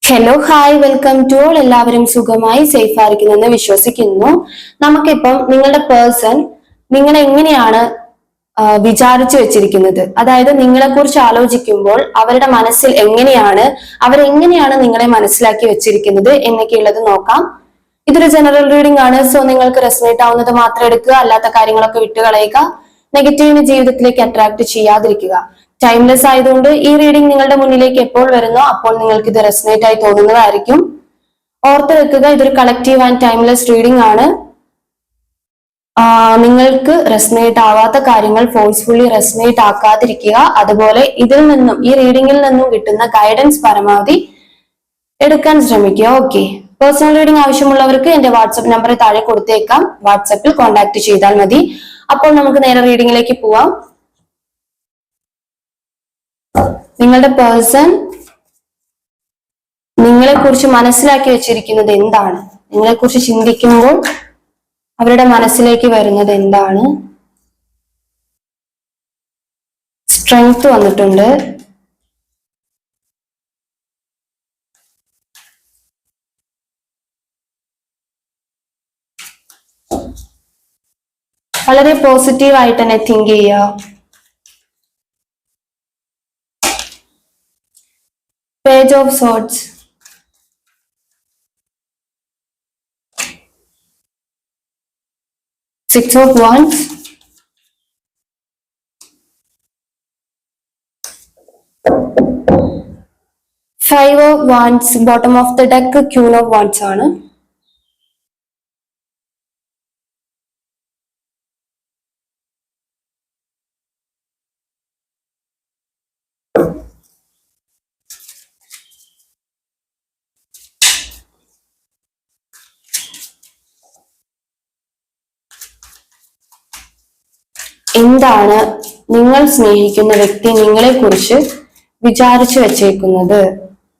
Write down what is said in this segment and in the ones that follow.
Hello hi welcome to all. എല്ലാവരും സുഖമായി safe ആയിരിക്കുന്നെന്ന് വിശ്വസിക്കുന്നു. നമുക്കിപ്പം നിങ്ങളുടെ പേഴ്സൺ നിങ്ങളെ എങ്ങനെയാണ് വിചാരിച്ചു വെച്ചിരിക്കുന്നത്, അതായത് നിങ്ങളെ കുറിച്ച് ആലോചിക്കുമ്പോൾ അവരുടെ മനസ്സിൽ എങ്ങനെയാണ്, അവരെങ്ങനെയാണ് നിങ്ങളെ മനസ്സിലാക്കി വെച്ചിരിക്കുന്നത് എന്നൊക്കെയുള്ളത് നോക്കാം. ഇതൊരു ജനറൽ റീഡിംഗ് ആണ്. സോ നിങ്ങൾക്ക് റെസനേറ്റ് ആവുന്നത് മാത്രം എടുക്കുക, അല്ലാത്ത കാര്യങ്ങളൊക്കെ വിട്ടുകളയുക. നെഗറ്റീവിന് ജീവിതത്തിലേക്ക് അട്രാക്ട് ചെയ്യാതിരിക്കുക. ടൈംലെസ് ആയതുകൊണ്ട് ഈ റീഡിംഗ് നിങ്ങളുടെ മുന്നിലേക്ക് എപ്പോൾ വരുന്നോ അപ്പോൾ നിങ്ങൾക്ക് ഇത് റെസനേറ്റ് ആയി തോന്നുന്നതായിരിക്കും. ഓർത്ത് വെക്കുക, ഇതൊരു കളക്റ്റീവ് ആൻഡ് ടൈംലെസ് റീഡിംഗ് ആണ്. നിങ്ങൾക്ക് റെസനേറ്റ് ആവാത്ത കാര്യങ്ങൾ ഫോഴ്സ്ഫുള്ളി റെസനേറ്റ് ആക്കാതിരിക്കുക. അതുപോലെ ഇതിൽ നിന്നും, ഈ റീഡിംഗിൽ നിന്നും കിട്ടുന്ന ഗൈഡൻസ് പരമാവധി എടുക്കാൻ ശ്രമിക്കുക. ഓക്കെ, പേഴ്സണൽ റീഡിംഗ് ആവശ്യമുള്ളവർക്ക് എന്റെ വാട്സ്ആപ്പ് നമ്പർ താഴെ കൊടുത്തേക്കാം. വാട്സാപ്പിൽ കോൺടാക്ട് ചെയ്താൽ മതി. അപ്പോൾ നമുക്ക് നേരെ റീഡിംഗിലേക്ക് പോവാം. നിങ്ങളുടെ പേഴ്സൺ നിങ്ങളെ കുറിച്ച് മനസ്സിലാക്കി വെച്ചിരിക്കുന്നത് എന്താണ്, നിങ്ങളെ കുറിച്ച് ചിന്തിക്കുമ്പോൾ അവരുടെ മനസ്സിലേക്ക് വരുന്നത് എന്താണ്? സ്ട്രെങ്ത് വന്നിട്ടുണ്ട്. വളരെ പോസിറ്റീവ് ആയിട്ട് തന്നെ തിങ്ക് ചെയ്യുക. Page of Swords, Six of Wands, Five of Wands, bottom of the deck, Queen of Wands ആണ്. എന്താണ് നിങ്ങൾ സ്നേഹിക്കുന്ന വ്യക്തി നിങ്ങളെ കുറിച്ച് വിചാരിച്ചു വെച്ചേക്കുന്നത്?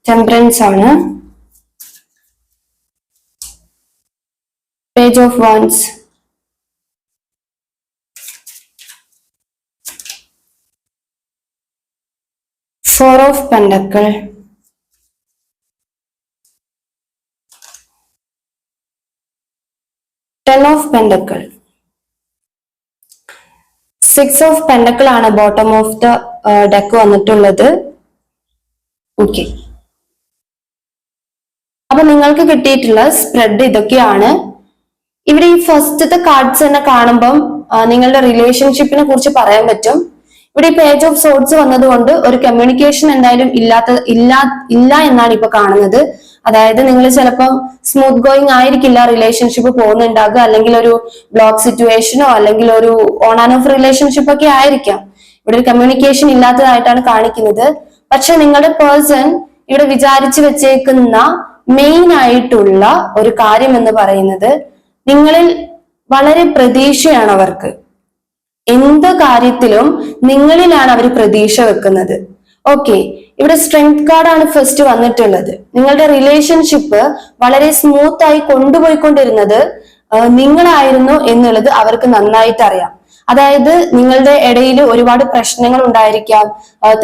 ടെമ്പറൻസ് ആണ്. Page of wands, four of pentacle, ten of pentacle, six of pentacle ആണ് ബോട്ടം ഓഫ് ദ ഡെക്ക് വന്നിട്ടുള്ളത്. ഓക്കെ, അപ്പൊ നിങ്ങൾക്ക് കിട്ടിയിട്ടുള്ള സ്പ്രെഡ് ഇതൊക്കെയാണ്. ഇവിടെ ഈ ഫസ്റ്റത്തെ കാർഡ്സ് തന്നെ കാണുമ്പം നിങ്ങളുടെ റിലേഷൻഷിപ്പിനെ കുറിച്ച് പറയാൻ പറ്റും. ഇവിടെ ഈ പേജ് ഓഫ് സോർട്സ് വന്നതുകൊണ്ട് ഒരു കമ്മ്യൂണിക്കേഷൻ എന്തായാലും ഇല്ല എന്നാണ് ഇപ്പൊ കാണുന്നത്. അതായത് നിങ്ങൾ ചിലപ്പം സ്മൂത്ത് ഗോയിങ് ആയിരിക്കില്ല റിലേഷൻഷിപ്പ് പോകുന്നുണ്ടാകുക, അല്ലെങ്കിൽ ഒരു ബ്ലോക്ക് സിറ്റുവേഷനോ അല്ലെങ്കിൽ ഒരു ഓൺ ആൻഡ് ഓഫ് റിലേഷൻഷിപ്പ് ഒക്കെ ആയിരിക്കാം. ഇവിടെ ഒരു കമ്മ്യൂണിക്കേഷൻ ഇല്ലാത്തതായിട്ടാണ് കാണിക്കുന്നത്. പക്ഷെ നിങ്ങളുടെ പേഴ്സൺ ഇവിടെ വിചാരിച്ചു വെച്ചേക്കുന്ന മെയിൻ ആയിട്ടുള്ള ഒരു കാര്യം എന്ന് പറയുന്നത്, നിങ്ങളിൽ വളരെ പ്രതീക്ഷയാണ് അവർക്ക്. എന്ത് കാര്യത്തിലും നിങ്ങളിലാണ് അവർ പ്രതീക്ഷ വെക്കുന്നത്. ഓക്കെ, ഇവിടെ സ്ട്രെങ്ത് കാർഡാണ് ഫസ്റ്റ് വന്നിട്ടുള്ളത്. നിങ്ങളുടെ റിലേഷൻഷിപ്പ് വളരെ സ്മൂത്ത് ആയി കൊണ്ടുപോയിക്കൊണ്ടിരുന്നത് നിങ്ങളായിരുന്നു എന്നുള്ളത് അവർക്ക് നന്നായിട്ട് അറിയാം. അതായത് നിങ്ങളുടെ ഇടയിൽ ഒരുപാട് പ്രശ്നങ്ങൾ ഉണ്ടായിരിക്കാം,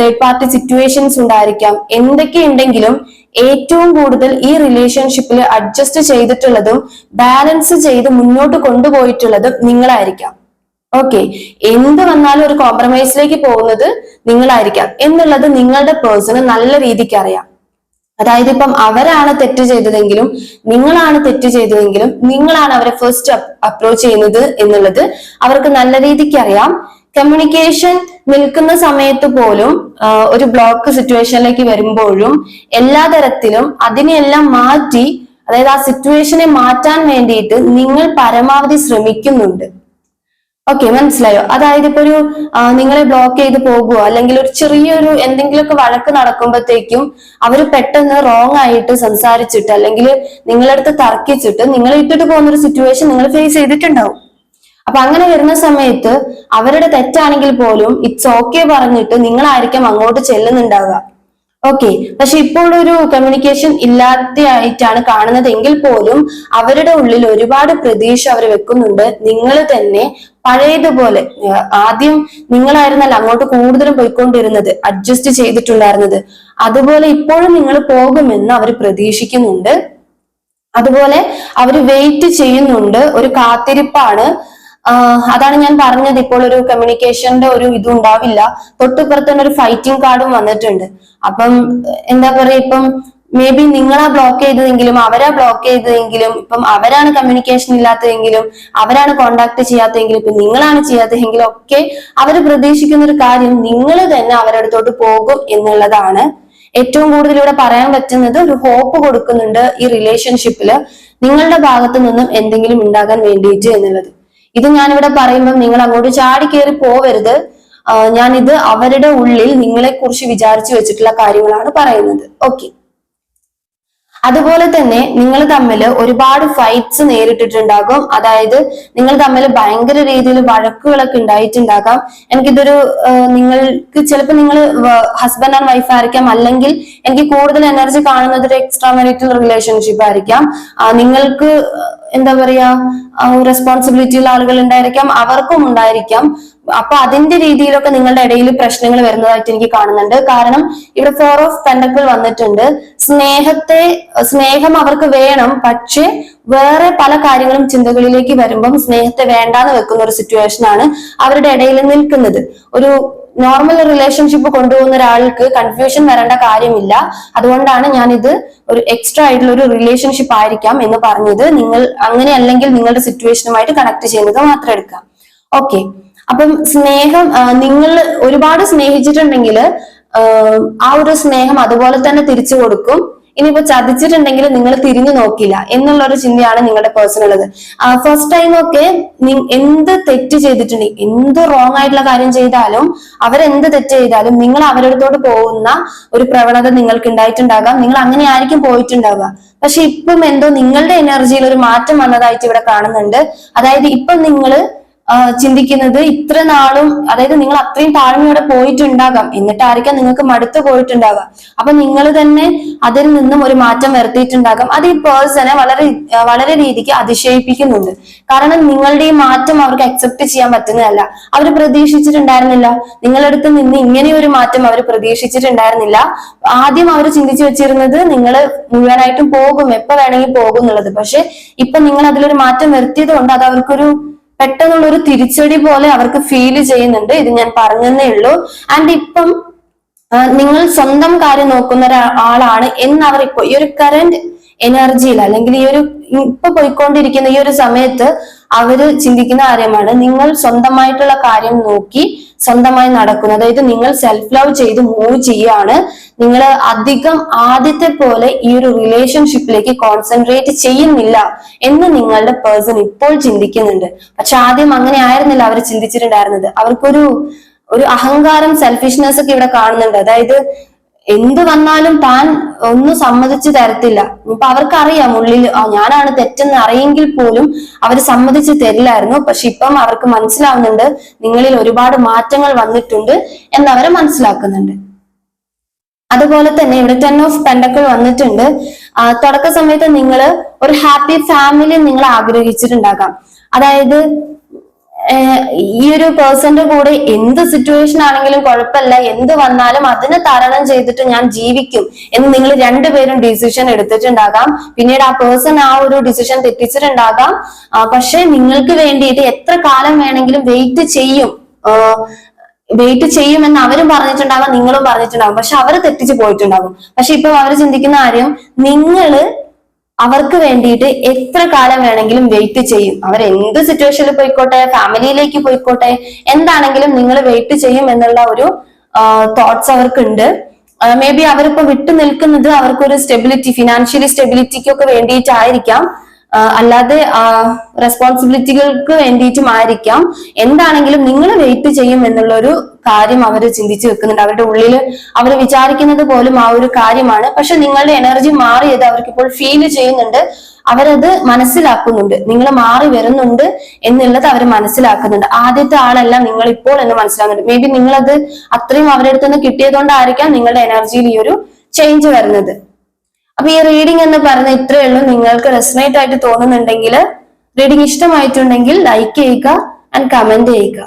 തേർഡ് പാർട്ടി സിറ്റുവേഷൻസ് ഉണ്ടായിരിക്കാം. എന്തൊക്കെ ഉണ്ടെങ്കിലും ഏറ്റവും കൂടുതൽ ഈ റിലേഷൻഷിപ്പിൽ അഡ്ജസ്റ്റ് ചെയ്തിട്ടുള്ളതും ബാലൻസ് ചെയ്ത് മുന്നോട്ട് കൊണ്ടുപോയിട്ടുള്ളതും നിങ്ങളായിരിക്കാം. ഓക്കെ, എന്ത് വന്നാലും ഒരു കോംപ്രമൈസിലേക്ക് പോകുന്നത് നിങ്ങളായിരിക്കാം എന്നുള്ളത് നിങ്ങളുടെ പേഴ്സണ് നല്ല രീതിക്ക് അറിയാം. അതായത് ഇപ്പം അവരാണ് തെറ്റ് ചെയ്തതെങ്കിലും നിങ്ങളാണ് തെറ്റ് ചെയ്തതെങ്കിലും നിങ്ങളാണ് അവരെ ഫസ്റ്റ് അപ്രോച്ച് ചെയ്യുന്നത് എന്നുള്ളത് അവർക്ക് നല്ല രീതിക്ക് അറിയാം. കമ്മ്യൂണിക്കേഷൻ നിൽക്കുന്ന സമയത്ത് പോലും ഒരു ബ്ലോക്ക് സിറ്റുവേഷനിലേക്ക് വരുമ്പോഴും എല്ലാ തരത്തിലും അതിനെയെല്ലാം മാറ്റി, അതായത് ആ സിറ്റുവേഷനെ മാറ്റാൻ വേണ്ടിയിട്ട് നിങ്ങൾ പരമാവധി ശ്രമിക്കുന്നുണ്ട്. ഓക്കെ, മനസ്സിലായോ? അതായത് ഇപ്പൊ ഒരു നിങ്ങളെ ബ്ലോക്ക് ചെയ്ത് പോകുക, അല്ലെങ്കിൽ ഒരു ചെറിയൊരു എന്തെങ്കിലുമൊക്കെ വഴക്ക് നടക്കുമ്പോഴത്തേക്കും അവര് പെട്ടെന്ന് റോങ് ആയിട്ട് സംസാരിച്ചിട്ട് അല്ലെങ്കിൽ നിങ്ങളടുത്ത് തർക്കിച്ചിട്ട് നിങ്ങളെ ഇട്ടിട്ട് പോകുന്ന ഒരു സിറ്റുവേഷൻ നിങ്ങൾ ഫേസ് ചെയ്തിട്ടുണ്ടാവും. അപ്പൊ അങ്ങനെ വരുന്ന സമയത്ത് അവരുടെ തെറ്റാണെങ്കിൽ പോലും ഇറ്റ്സ് ഓക്കെ പറഞ്ഞിട്ട് നിങ്ങളായിരിക്കും അങ്ങോട്ട് ചെല്ലുന്നുണ്ടാവുക. ഓക്കെ. പക്ഷെ ഇപ്പോൾ ഒരു കമ്മ്യൂണിക്കേഷൻ ഇല്ലാതെയായിട്ടാണ് കാണുന്നത് എങ്കിൽ പോലും അവരുടെ ഉള്ളിൽ ഒരുപാട് പ്രതീക്ഷ അവർ വെക്കുന്നുണ്ട്. നിങ്ങൾ തന്നെ പഴയതുപോലെ, ആദ്യം നിങ്ങളായിരുന്നല്ലോ അങ്ങോട്ട് കൂടുതലും പോയിക്കൊണ്ടിരുന്നത്, അഡ്ജസ്റ്റ് ചെയ്തിട്ടുണ്ടായിരുന്നത്, അതുപോലെ ഇപ്പോഴും നിങ്ങൾ പോകുമെന്ന് അവർ പ്രതീക്ഷിക്കുന്നുണ്ട്. അതുപോലെ അവർ വെയിറ്റ് ചെയ്യുന്നുണ്ട്, ഒരു കാത്തിരിപ്പാണ്. അതാണ് ഞാൻ പറഞ്ഞത്, ഇപ്പോൾ ഒരു കമ്മ്യൂണിക്കേഷന്റെ ഒരു ഇതും ഉണ്ടാവില്ല. തൊട്ടുപുറത്ത് തന്നെ ഒരു ഫൈറ്റിംഗ് കാർഡും വന്നിട്ടുണ്ട്. അപ്പം എന്താ പറയാ, ഇപ്പം മേ ബി നിങ്ങളാ ബ്ലോക്ക് ചെയ്തതെങ്കിലും അവരാ ബ്ലോക്ക് ചെയ്തതെങ്കിലും, ഇപ്പം അവരാണ് കമ്മ്യൂണിക്കേഷൻ ഇല്ലാത്തതെങ്കിലും അവരാണ് കോണ്ടാക്ട് ചെയ്യാത്തതെങ്കിലും ഇപ്പൊ നിങ്ങളാണ് ചെയ്യാത്തതെങ്കിലും ഒക്കെ അവർ പ്രതീക്ഷിക്കുന്ന ഒരു കാര്യം നിങ്ങൾ തന്നെ അവരുടെ അടുത്തോട്ട് പോകും എന്നുള്ളതാണ്. ഏറ്റവും കൂടുതൽ ഇവിടെ പറയാൻ പറ്റുന്നത്, ഒരു ഹോപ്പ് കൊടുക്കുന്നുണ്ട് ഈ റിലേഷൻഷിപ്പില് നിങ്ങളുടെ ഭാഗത്തു നിന്നും എന്തെങ്കിലും ഉണ്ടാകാൻ വേണ്ടിയിട്ട് എന്നുള്ളത്. ഇത് ഞാനിവിടെ പറയുമ്പോൾ നിങ്ങൾ അങ്ങോട്ട് ചാടി കയറി പോവരുത്. ഞാനിത് അവരുടെ ഉള്ളിൽ നിങ്ങളെ കുറിച്ച് വിചാരിച്ചു വെച്ചിട്ടുള്ള കാര്യങ്ങളാണ് പറയുന്നത്. ഓക്കെ. അതുപോലെ തന്നെ നിങ്ങൾ തമ്മിൽ ഒരുപാട് ഫൈറ്റ്സ് നേരിട്ടിട്ടുണ്ടാകും. അതായത് നിങ്ങൾ തമ്മിൽ ഭയങ്കര രീതിയിൽ വഴക്കുകളൊക്കെ ഉണ്ടായിട്ടുണ്ടാകാം. എനിക്കിതൊരു നിങ്ങൾക്ക് ചിലപ്പോൾ നിങ്ങൾ ഹസ്ബൻഡ് ആൻഡ് വൈഫ് ആയിരിക്കാം, അല്ലെങ്കിൽ എനിക്ക് കൂടുതൽ എനർജി കാണുന്നത് ഒരു എക്സ്ട്രാ മാരിറ്റൽ റിലേഷൻഷിപ്പ് ആയിരിക്കാം. നിങ്ങൾക്ക് എന്താ പറയാ, റെസ്പോൺസിബിലിറ്റി ഉള്ള ആളുകൾ ഉണ്ടായിരിക്കാം, അവർക്കും ഉണ്ടായിരിക്കാം. അപ്പൊ അതിന്റെ രീതിയിലൊക്കെ നിങ്ങളുടെ ഇടയിൽ പ്രശ്നങ്ങൾ വരുന്നതായിട്ട് എനിക്ക് കാണുന്നുണ്ട്. കാരണം ഇവിടെ 4 ഓഫ് പെന്റക്കിൾ വന്നിട്ടുണ്ട്. സ്നേഹം അവർക്ക് വേണം, പക്ഷെ വേറെ പല കാര്യങ്ങളും ചിന്തകളിലേക്ക് വരുമ്പം സ്നേഹത്തെ വേണ്ടാന്ന് വെക്കുന്ന ഒരു സിറ്റുവേഷൻ ആണ് അവരുടെ ഇടയിൽ നിൽക്കുന്നത്. ഒരു നോർമൽ റിലേഷൻഷിപ്പ് കൊണ്ടുപോകുന്ന ഒരാൾക്ക് കൺഫ്യൂഷൻ വരേണ്ട കാര്യമില്ല. അതുകൊണ്ടാണ് ഞാൻ ഇത് ഒരു എക്സ്ട്രാ ആയിട്ടുള്ള ഒരു റിലേഷൻഷിപ്പ് ആയിരിക്കാം എന്ന് പറഞ്ഞത്. നിങ്ങൾ അങ്ങനെ അല്ലെങ്കിൽ നിങ്ങളുടെ സിറ്റുവേഷനുമായിട്ട് കണക്ട് ചെയ്യുന്നത് മാത്രം എടുക്കാം. ഓക്കെ. അപ്പം സ്നേഹം, നിങ്ങൾ ഒരുപാട് സ്നേഹിച്ചിട്ടുണ്ടെങ്കിൽ ആ ഒരു സ്നേഹം അതുപോലെ തന്നെ തിരിച്ചു കൊടുക്കും. ഇനിയിപ്പോ ചതിച്ചിട്ടുണ്ടെങ്കിൽ നിങ്ങൾ തിരിഞ്ഞു നോക്കില്ല എന്നുള്ള ഒരു ചിന്തയാണ് നിങ്ങളുടെ പേഴ്സൺ ഉള്ളത്. ഫസ്റ്റ് ടൈം ഒക്കെ എന്ത് തെറ്റ് ചെയ്തിട്ടുണ്ടെങ്കിൽ, എന്ത് റോങ് ആയിട്ടുള്ള കാര്യം ചെയ്താലും, അവരെന്ത് തെറ്റ് ചെയ്താലും നിങ്ങൾ അവരടുത്തോട്ട് പോകുന്ന ഒരു പ്രവണത നിങ്ങൾക്ക് ഉണ്ടായിട്ടുണ്ടാകാം. നിങ്ങൾ അങ്ങനെ ആയിരിക്കും പോയിട്ടുണ്ടാവുക. പക്ഷെ ഇപ്പം എന്തോ നിങ്ങളുടെ എനർജിയിൽ ഒരു മാറ്റം വന്നതായിട്ട് ഇവിടെ കാണുന്നുണ്ട്. അതായത് ഇപ്പം നിങ്ങൾ ചിന്തിക്കുന്നത് ഇത്ര നാളും, അതായത് നിങ്ങൾ അത്രയും താഴ്മയോടെ പോയിട്ടുണ്ടാകാം, എന്നിട്ടായിരിക്കാം നിങ്ങൾക്ക് മടുത്തു പോയിട്ടുണ്ടാകാം. അപ്പൊ നിങ്ങൾ തന്നെ അതിൽ നിന്നും ഒരു മാറ്റം വരുത്തിയിട്ടുണ്ടാകാം. അത് ഈ പേഴ്സണെ വളരെ രീതിക്ക് അതിശയിപ്പിക്കുന്നുണ്ട്. കാരണം നിങ്ങളുടെ ഈ മാറ്റം അവർക്ക് അക്സെപ്റ്റ് ചെയ്യാൻ പറ്റുന്നതല്ല. അവർ പ്രതീക്ഷിച്ചിട്ടുണ്ടായിരുന്നില്ല, നിങ്ങളുടെ അടുത്ത് നിന്ന് ഇങ്ങനെ ഒരു മാറ്റം അവർ പ്രതീക്ഷിച്ചിട്ടുണ്ടായിരുന്നില്ല. ആദ്യം അവർ ചിന്തിച്ചു വെച്ചിരുന്നത് നിങ്ങൾ മുഴുവനായിട്ടും പോകും, എപ്പോ വേണമെങ്കിൽ പോകും എന്നുള്ളത്. പക്ഷെ ഇപ്പൊ നിങ്ങൾ അതിലൊരു മാറ്റം വരുത്തിയത് കൊണ്ട് അത് അവർക്കൊരു പെട്ടെന്നുള്ള ഒരു തിരിച്ചടി പോലെ അവർക്ക് ഫീൽ ചെയ്യുന്നുണ്ട്. ഇത് ഞാൻ പറഞ്ഞതേ ഉള്ളൂ. ആൻഡ് ഇപ്പം നിങ്ങൾ സ്വന്തം കാര്യം നോക്കുന്ന ഒരാളാണ് എന്ന് അവർ ഇപ്പൊ ഈ ഒരു കറന്റ് എനർജിയിൽ, അല്ലെങ്കിൽ ഈ ഒരു ഇപ്പൊ പോയിക്കൊണ്ടിരിക്കുന്ന ഈ ഒരു സമയത്ത് അവര് ചിന്തിക്കുന്ന കാര്യമാണ്, നിങ്ങൾ സ്വന്തമായിട്ടുള്ള കാര്യം നോക്കി സ്വന്തമായി നടക്കുന്നു. അതായത് നിങ്ങൾ സെൽഫ് ലവ് ചെയ്ത് മൂവ് ചെയ്യാണ്. നിങ്ങൾ അധികം ആദ്യത്തെ പോലെ ഈ ഒരു റിലേഷൻഷിപ്പിലേക്ക് കോൺസെൻട്രേറ്റ് ചെയ്യുന്നില്ല എന്ന് നിങ്ങളുടെ പേഴ്സൺ ഇപ്പോൾ ചിന്തിക്കുന്നുണ്ട്. പക്ഷെ ആദ്യം അങ്ങനെ ആയിരുന്നില്ല അവർ ചിന്തിച്ചിട്ടുണ്ടായിരുന്നത്. അവർക്കൊരു അഹങ്കാരം, സെൽഫിഷ്നെസ് ഒക്കെ ഇവിടെ കാണുന്നുണ്ട്. അതായത് എന്ത് വന്നാലും താൻ ഒന്നും സമ്മതിച്ചു തരത്തില്ല. ഇപ്പൊ അവർക്കറിയാം ഉള്ളിൽ ഞാനാണ് തെറ്റെന്ന് അറിയെങ്കിൽ പോലും അവർ സമ്മതിച്ചു തരില്ലായിരുന്നു. പക്ഷെ ഇപ്പം അവർക്ക് മനസ്സിലാവുന്നുണ്ട് നിങ്ങളിൽ ഒരുപാട് മാറ്റങ്ങൾ വന്നിട്ടുണ്ട് എന്നവരെ മനസ്സിലാക്കുന്നുണ്ട്. അതുപോലെ തന്നെ ഇവിടെ 10 ഓഫ് പെന്റക്കിൾ വന്നിട്ടുണ്ട്. തുടക്ക സമയത്ത് നിങ്ങൾ ഒരു ഹാപ്പി ഫാമിലി നിങ്ങൾ ആഗ്രഹിച്ചിട്ടുണ്ടാകാം. അതായത് ഈ ഒരു പേഴ്സന്റെ കൂടെ എന്ത് സിറ്റുവേഷൻ ആണെങ്കിലും കുഴപ്പമില്ല, എന്ത് വന്നാലും അതിനെ തരണം ചെയ്തിട്ട് ഞാൻ ജീവിക്കും എന്ന് നിങ്ങൾ രണ്ടുപേരും ഡിസിഷൻ എടുത്തിട്ടുണ്ടാകാം. പിന്നീട് ആ പേഴ്സൺ ആ ഒരു ഡിസിഷൻ തെറ്റിച്ചിട്ടുണ്ടാകാം. പക്ഷെ നിങ്ങൾക്ക് വേണ്ടിയിട്ട് എത്ര കാലം വേണമെങ്കിലും വെയിറ്റ് ചെയ്യുമെന്ന് അവരും പറഞ്ഞിട്ടുണ്ടാകാം, നിങ്ങളും പറഞ്ഞിട്ടുണ്ടാകും. പക്ഷെ അവർ തെറ്റിച്ച് പോയിട്ടുണ്ടാകും. പക്ഷെ ഇപ്പൊ അവർ ചിന്തിക്കുന്ന കാര്യം, നിങ്ങള് അവർക്ക് വേണ്ടിയിട്ട് എത്ര കാലം വേണമെങ്കിലും വെയിറ്റ് ചെയ്യും. അവർ എന്ത് സിറ്റുവേഷനിൽ പോയിക്കോട്ടെ, ഫാമിലിയിലേക്ക് പോയിക്കോട്ടെ, എന്താണെങ്കിലും നിങ്ങൾ വെയിറ്റ് ചെയ്യും എന്നുള്ള ഒരു തോട്ട്സ് അവർക്കുണ്ട്. മേ ബി അവരിപ്പോ വിട്ടു നിൽക്കുന്നത് അവർക്കൊരു സ്റ്റെബിലിറ്റി, ഫിനാൻഷ്യലി സ്റ്റെബിലിറ്റിക്കൊക്കെ വേണ്ടിയിട്ടായിരിക്കാം. അല്ലാതെ റെസ്പോൺസിബിലിറ്റികൾക്ക് വേണ്ടിയിട്ടും ആയിരിക്കാം. എന്താണെങ്കിലും നിങ്ങൾ വെയിറ്റ് ചെയ്യും എന്നുള്ള ഒരു കാര്യം അവർ ചിന്തിച്ചു വെക്കുന്നുണ്ട്. അവരുടെ ഉള്ളിൽ അവർ വിചാരിക്കുന്നത് പോലും ആ ഒരു കാര്യമാണ്. പക്ഷെ നിങ്ങളുടെ എനർജി മാറിയത് അവർക്ക് ഇപ്പോൾ ഫീൽ ചെയ്യുന്നുണ്ട്. അവരത് മനസ്സിലാക്കുന്നുണ്ട്, നിങ്ങൾ മാറി വരുന്നുണ്ട് എന്നുള്ളത് അവർ മനസ്സിലാക്കുന്നുണ്ട്. ആദ്യത്തെ ആളല്ല നിങ്ങൾ ഇപ്പോൾ എന്ന് മനസ്സിലാക്കുന്നുണ്ട്. മേ ബി നിങ്ങളത് അത്രയും അവരുടെ അടുത്ത് നിന്ന് കിട്ടിയതുകൊണ്ടായിരിക്കാം നിങ്ങളുടെ എനർജിയിൽ ഈ ഒരു ചേഞ്ച് വരുന്നത്. അപ്പൊ ഈ റീഡിംഗ് എന്ന് പറയുന്ന ഇത്രയേ ഉള്ളൂ. നിങ്ങൾക്ക് റെസണേറ്റ് ആയിട്ട് തോന്നുന്നുണ്ടെങ്കിൽ, റീഡിംഗ് ഇഷ്ടമായിട്ടുണ്ടെങ്കിൽ ലൈക്ക് ചെയ്യുക ആൻഡ് കമന്റ് ചെയ്യുക.